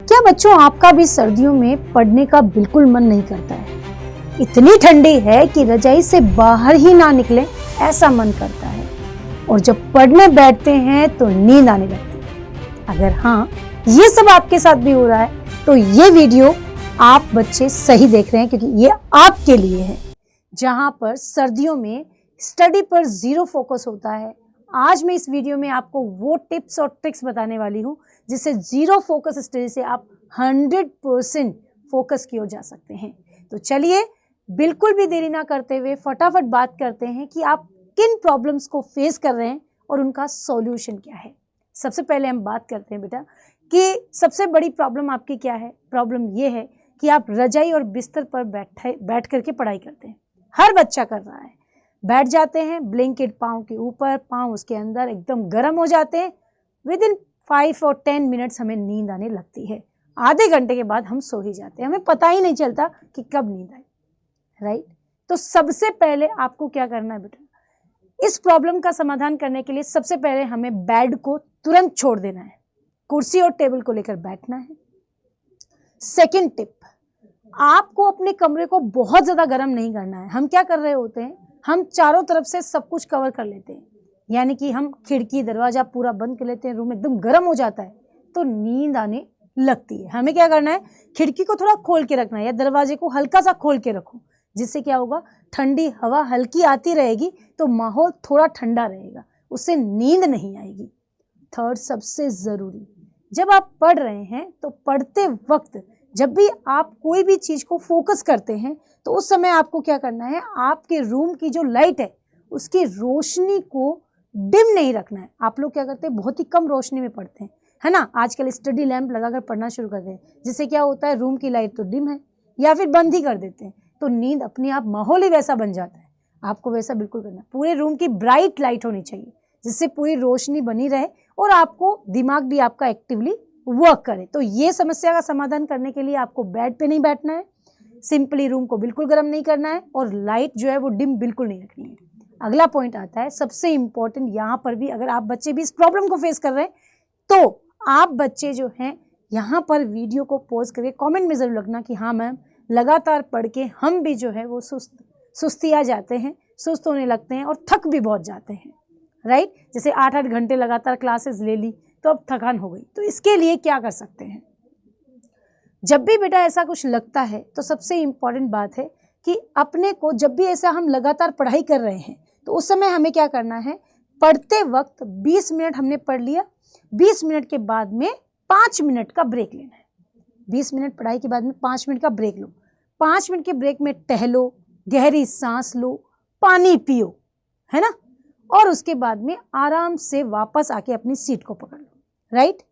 क्या बच्चों आपका भी सर्दियों में पढ़ने का बिल्कुल मन नहीं करता है? इतनी ठंडी है कि रजाई से बाहर ही ना निकले ऐसा मन करता है और जब पढ़ने बैठते हैं तो नींद आने लगती है। अगर हाँ, ये सब आपके साथ भी हो रहा है तो ये वीडियो आप बच्चे सही देख रहे हैं, क्योंकि ये आपके लिए है। जहां पर सर्दियों में स्टडी पर जीरो फोकस होता है, आज मैं इस वीडियो में आपको वो टिप्स और ट्रिक्स बताने वाली हूँ जिससे जीरो फोकस स्टडी से आप 100% फोकस की ओर जा सकते हैं। तो चलिए बिल्कुल भी देरी ना करते हुए फटाफट बात करते हैं कि आप किन प्रॉब्लम्स को फेस कर रहे हैं और उनका सॉल्यूशन क्या है। सबसे पहले हम बात करते हैं बेटा कि सबसे बड़ी प्रॉब्लम आपकी क्या है। प्रॉब्लम ये है कि आप रजाई और बिस्तर पर बैठ करके पढ़ाई करते हैं। हर बच्चा कर रहा है, बैठ जाते हैं, ब्लैंकेट पाँव के ऊपर, पाँव उसके अंदर एकदम गर्म हो जाते हैं। विद इन 5 और 10 मिनट्स हमें नींद आने लगती है। आधे घंटे के बाद हम सो ही जाते हैं, हमें पता ही नहीं चलता कि कब नींद आई, राइट। तो सबसे पहले आपको क्या करना है बेटा, इस प्रॉब्लम का समाधान करने के लिए सबसे पहले हमें बेड को तुरंत छोड़ देना है, कुर्सी और टेबल को लेकर बैठना है। सेकंड टिप, आपको अपने कमरे को बहुत ज्यादा गर्म नहीं करना है। हम क्या कर रहे होते हैं, हम चारों तरफ से सब कुछ कवर कर लेते हैं, यानी कि हम खिड़की दरवाजा पूरा बंद कर लेते हैं, रूम एकदम गर्म हो जाता है तो नींद आने लगती है। हमें क्या करना है, खिड़की को थोड़ा खोल के रखना है या दरवाजे को हल्का सा खोल के रखो, जिससे क्या होगा, ठंडी हवा हल्की आती रहेगी तो माहौल थोड़ा ठंडा रहेगा, उससे नींद नहीं आएगी। थर्ड, सबसे जरूरी, जब आप पढ़ रहे हैं तो पढ़ते वक्त जब भी आप कोई भी चीज को फोकस करते हैं तो उस समय आपको क्या करना है, आपके रूम की जो लाइट है उसकी रोशनी को डिम नहीं रखना है। आप लोग क्या करते हैं, बहुत ही कम रोशनी में पढ़ते हैं, है ना। आजकल स्टडी लैंप लगाकर पढ़ना शुरू करते हैं, जिससे क्या होता है, रूम की लाइट तो डिम है या फिर बंद ही कर देते हैं तो नींद अपने आप, माहौल ही वैसा बन जाता है। आपको वैसा बिल्कुल करना है, पूरे रूम की ब्राइट लाइट होनी चाहिए जिससे पूरी रोशनी बनी रहे और आपको दिमाग भी आपका एक्टिवली वर्क करे। तो ये समस्या का समाधान करने के लिए आपको बेड पे नहीं बैठना है, सिंपली रूम को बिल्कुल गर्म नहीं करना है और लाइट जो है वो डिम बिल्कुल नहीं रखनी है। अगला पॉइंट आता है सबसे इंपॉर्टेंट, यहाँ पर भी अगर आप बच्चे भी इस प्रॉब्लम को फेस कर रहे हैं तो आप बच्चे जो हैं यहाँ पर वीडियो को पॉज करके कमेंट में जरूर लिखना कि हाँ मैम, लगातार पढ़ के हम भी जो है वो सुस्तिया जाते हैं, सुस्त होने लगते हैं और थक भी बहुत जाते हैं, राइट। जैसे 8-8 घंटे लगातार क्लासेस ले ली तो अब थकान हो गई। तो इसके लिए क्या कर सकते हैं, जब भी बेटा ऐसा कुछ लगता है तो सबसे इम्पॉर्टेंट बात है कि अपने को, जब भी ऐसा हम लगातार पढ़ाई कर रहे हैं तो उस समय हमें क्या करना है, पढ़ते वक्त 20 मिनट हमने पढ़ लिया, 20 मिनट के बाद में 5 मिनट का ब्रेक लेना है। 20 मिनट पढ़ाई के बाद में 5 मिनट का ब्रेक लो। 5 मिनट के ब्रेक में टहलो, गहरी सांस लो, पानी पियो, है ना, और उसके बाद में आराम से वापस आके अपनी सीट को पकड़ लो, राइट।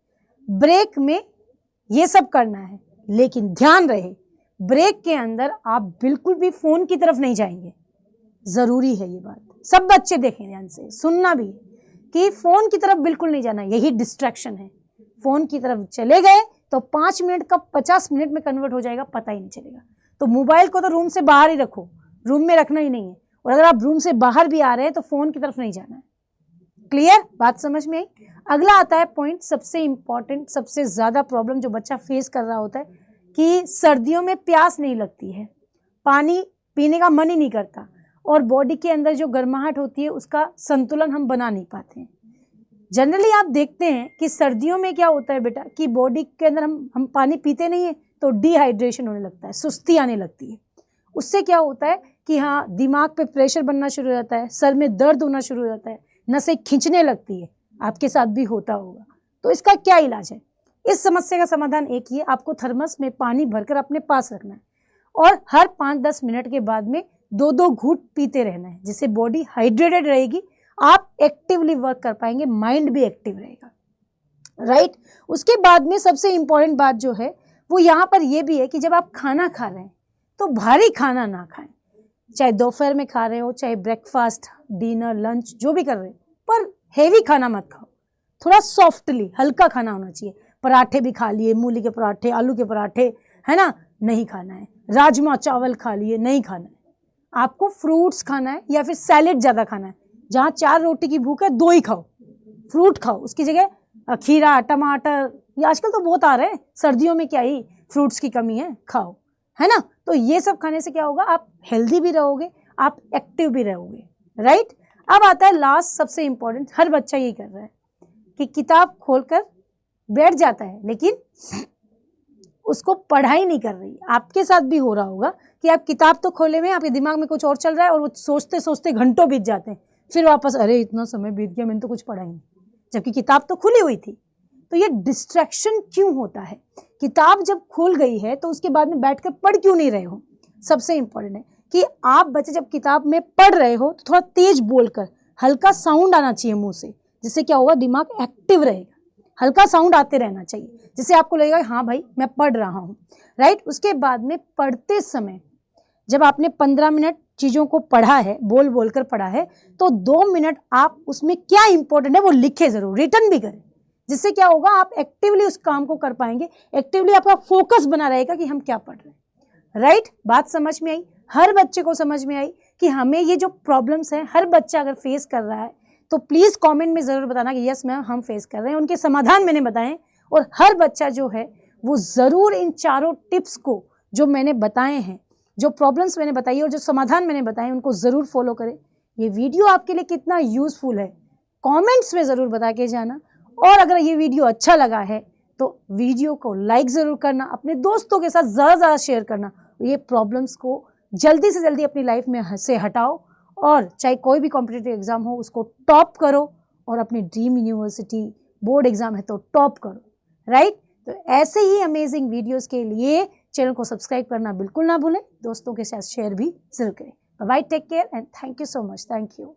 ब्रेक में ये सब करना है, लेकिन ध्यान रहे ब्रेक के अंदर आप बिल्कुल भी फोन की तरफ नहीं जाएंगे। जरूरी है ये बात, सब बच्चे देखें ध्यान से, सुनना भी है कि फोन की तरफ बिल्कुल नहीं जाना, यही डिस्ट्रैक्शन है। फोन की तरफ चले गए तो 5 मिनट का 50 मिनट में कन्वर्ट हो जाएगा, पता ही नहीं चलेगा। तो मोबाइल को तो रूम से बाहर ही रखो, रूम में रखना ही नहीं है, और अगर आप रूम से बाहर भी आ रहे हैं तो फोन की तरफ नहीं जाना है। क्लियर, बात समझ में आई। अगला आता है पॉइंट, सबसे इंपॉर्टेंट, सबसे ज्यादा प्रॉब्लम जो बच्चा फेस कर रहा होता है कि सर्दियों में प्यास नहीं लगती है, पानी पीने का मन ही नहीं करता और बॉडी के अंदर जो गर्माहट होती है उसका संतुलन हम बना नहीं पाते हैं। जनरली आप देखते हैं कि सर्दियों में क्या होता है बेटा कि बॉडी के अंदर हम पानी पीते नहीं है तो डिहाइड्रेशन होने लगता है, सुस्ती आने लगती है। उससे क्या होता है कि हाँ, दिमाग पे प्रेशर बनना शुरू हो जाता है, सर में दर्द होना शुरू हो जाता है, नसें खींचने लगती है। आपके साथ भी होता होगा। तो इसका क्या इलाज है, इस समस्या का समाधान एक ही है, आपको थर्मस में पानी भरकर अपने पास रखना है और हर 5-10 मिनट के बाद में 2-2 घूंट पीते रहना है, जिससे बॉडी हाइड्रेटेड रहेगी, आप एक्टिवली वर्क कर पाएंगे, माइंड भी एक्टिव रहेगा, राइट। उसके बाद में सबसे इंपॉर्टेंट बात जो है वो यहाँ पर ये भी है कि जब आप खाना खा रहे हैं तो भारी खाना ना खाएं, चाहे दोपहर में खा रहे हो, चाहे ब्रेकफास्ट, डिनर, लंच जो भी कर रहे हो, पर हेवी खाना मत खाओ, थोड़ा सॉफ्टली हल्का खाना होना चाहिए। पराठे भी खा लिए, मूली के पराठे, आलू के पराठे, है ना, नहीं खाना है। राजमा चावल खा लिए, नहीं खाना है। आपको फ्रूट्स खाना है या फिर सैलेड ज्यादा खाना है। जहाँ 4 रोटी की भूख है 2 ही खाओ, फ्रूट खाओ, उसकी जगह खीरा, टमाटर, ये आजकल तो बहुत आ रहे हैं, सर्दियों में क्या ही फ्रूट्स की कमी है, खाओ, है ना। तो ये सब खाने से क्या होगा, आप हेल्दी भी रहोगे, आप एक्टिव भी रहोगे, राइट। अब आता है लास्ट सबसे इंपॉर्टेंट, हर बच्चा यही कर रहा है कि किताब खोलकर बैठ जाता है लेकिन उसको पढ़ाई नहीं कर रही। आपके साथ भी हो रहा होगा कि आप किताब तो खोले हुए, आपके दिमाग में कुछ और चल रहा है और वो सोचते सोचते घंटों बीत जाते हैं, फिर वापस अरे इतना समय बीत गया, मैंने तो कुछ पढ़ा ही नहीं, जबकि किताब तो खुली हुई थी। तो ये डिस्ट्रैक्शन क्यों होता है, किताब जब खुल गई है तो उसके बाद में बैठकर पढ़ क्यों नहीं रहे हो। सबसे इंपॉर्टेंट है कि आप बच्चे जब किताब में पढ़ रहे हो तो थोड़ा तेज बोलकर, हल्का साउंड आना चाहिए मुंह से, जिससे क्या होगा, दिमाग एक्टिव रहेगा, हल्का साउंड आते रहना चाहिए, जिससे आपको लगेगा हाँ भाई मैं पढ़ रहा हूँ, राइट। उसके बाद में पढ़ते समय जब आपने 15 मिनट चीज़ों को पढ़ा है, बोल बोल कर पढ़ा है, तो 2 मिनट आप उसमें क्या इंपॉर्टेंट है वो लिखे जरूर, रिटर्न भी करें, जिससे क्या होगा, आप एक्टिवली उस काम को कर पाएंगे, एक्टिवली आपका फोकस बना रहेगा कि हम क्या पढ़ रहे हैं, राइट। बात समझ में आई, हर बच्चे को समझ में आई कि हमें ये जो प्रॉब्लम्स हैं, हर बच्चा अगर फेस कर रहा है तो प्लीज़ कमेंट में ज़रूर बताना कि यस मैम हम फेस कर रहे हैं, उनके समाधान मैंने बताए, और हर बच्चा जो है वो ज़रूर इन चारों टिप्स को जो मैंने बताए हैं, जो प्रॉब्लम्स मैंने बताई और जो समाधान मैंने बताए, उनको ज़रूर फॉलो करें। ये वीडियो आपके लिए कितना यूज़फुल है कमेंट्स में ज़रूर बता के जाना, और अगर ये वीडियो अच्छा लगा है तो वीडियो को लाइक ज़रूर करना, अपने दोस्तों के साथ ज़्यादा शेयर करना, ये प्रॉब्लम्स को जल्दी से जल्दी अपनी लाइफ में से हटाओ, और चाहे कोई भी कॉम्पिटिटिव एग्जाम हो उसको टॉप करो, और अपनी ड्रीम यूनिवर्सिटी बोर्ड एग्जाम है तो टॉप करो, राइट। तो ऐसे ही अमेजिंग वीडियोस के लिए चैनल को सब्सक्राइब करना बिल्कुल ना भूलें, दोस्तों के साथ शेयर भी जरूर करें। Bye, take care and thank you so much, thank you.